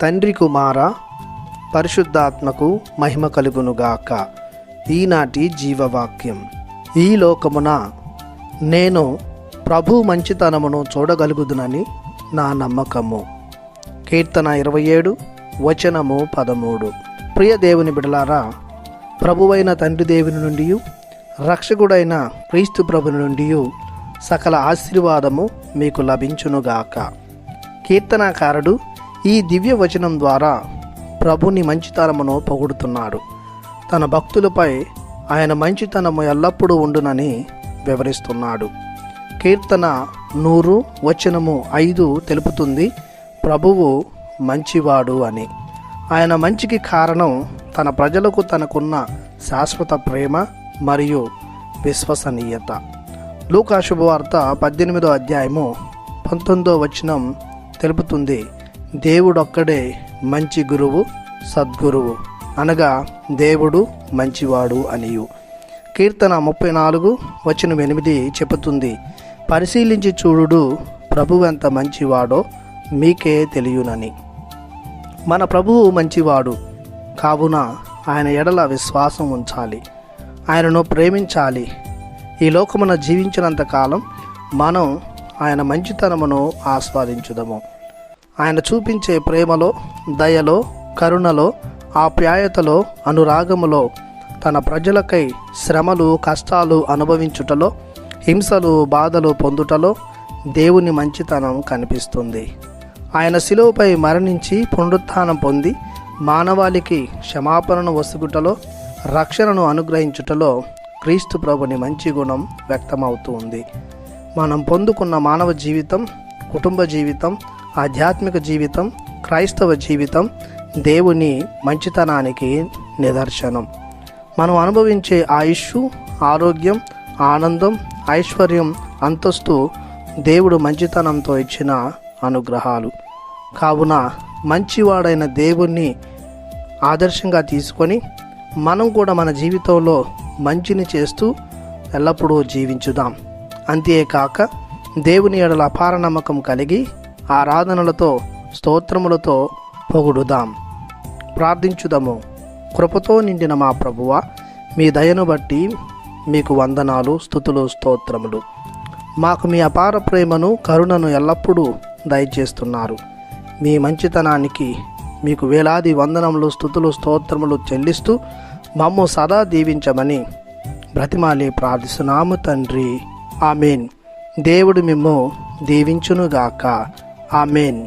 తండ్రి కుమార పరిశుద్ధాత్మకు మహిమ కలుగునుగాక. ఈనాటి జీవవాక్యం. ఈ లోకమున నేను ప్రభు మంచితనమును చూడగలుగుదునని నా నమ్మకము. కీర్తన 27 వచనము 13. ప్రియ దేవుని బిడలారా, ప్రభువైన తండ్రి దేవుని నుండి, రక్షకుడైన క్రీస్తు ప్రభుని నుండి సకల ఆశీర్వాదము మీకు లభించునుగాక. కీర్తనాకారుడు ఈ దివ్య వచనం ద్వారా ప్రభుని మంచితనమును పొగుడుతున్నాడు. తన భక్తులపై ఆయన మంచితనము ఎల్లప్పుడూ ఉండునని వివరిస్తున్నాడు. కీర్తన 100 వచనము 5 తెలుపుతుంది, ప్రభువు మంచివాడు అని. ఆయన మంచికి కారణం తన ప్రజలకు తనకున్న శాశ్వత ప్రేమ మరియు విశ్వసనీయత. లూకా శుభవార్త 18వ అధ్యాయము 19వ వచనం తెలుపుతుంది, దేవుడొక్కడే మంచి గురువు, సద్గురువు, అనగా దేవుడు మంచివాడు అనియు. కీర్తన 34 వచనం 8 చెబుతుంది, పరిశీలించి చూడుడు, ప్రభువు ఎంత మంచివాడో మీకే తెలియనని. మన ప్రభువు మంచివాడు కావున ఆయన ఎడల విశ్వాసం ఉంచాలి, ఆయనను ప్రేమించాలి. ఈ లోకమున జీవించినంత కాలం మనం ఆయన మంచితనమును ఆస్వాదించుదము. ఆయన చూపించే ప్రేమలో, దయలో, కరుణలో, ఆప్యాయతలో, అనురాగములో, తన ప్రజలకై శ్రమలు, కష్టాలు అనుభవించుటలో, హింసలు, బాధలు పొందుటలో దేవుని మంచితనం కనిపిస్తుంది. ఆయన శిలువపై మరణించి పునరుత్థానం పొంది మానవాళికి క్షమాపణను వసుగుటలో, రక్షణను అనుగ్రహించుటలో క్రీస్తు ప్రభుని మంచి గుణం వ్యక్తమవుతూ ఉంది. మనం పొందుకున్న మానవ జీవితం, కుటుంబ జీవితం, ఆధ్యాత్మిక జీవితం, క్రైస్తవ జీవితం దేవుని మంచితనానికి నిదర్శనం. మనం అనుభవించే ఆయుష్షు, ఆరోగ్యం, ఆనందం, ఐశ్వర్యం, అంతస్తు దేవుడు మంచితనంతో ఇచ్చిన అనుగ్రహాలు. కావున మంచివాడైన దేవుణ్ణి ఆదర్శంగా తీసుకొని మనం కూడా మన జీవితంలో మంచిని చేస్తూ ఎల్లప్పుడూ జీవించుదాం. అంతేకాక దేవుని ఎడల అపార నమ్మకం కలిగి ఆరాధనలతో, స్తోత్రములతో పొగుడుదాం. ప్రార్థించుదాము. కృపతో నిండిన మా ప్రభువా, మీ దయను బట్టి మీకు వందనాలు, స్తుతులు, స్తోత్రములు. మాకు మీ అపార ప్రేమను, కరుణను ఎల్లప్పుడూ దయచేస్తున్నారు. మీ మంచితనానికి మీకు వేలాది వందనములు, స్తుతులు, స్తోత్రములు చెల్లిస్తూ మమ్ము సదా దీవించమని బ్రతిమాలి ప్రార్థిస్తున్నాము తండ్రి. ఆమెన్. దేవుడు మిమ్ము దీవించునుగాక. ఆమెన్.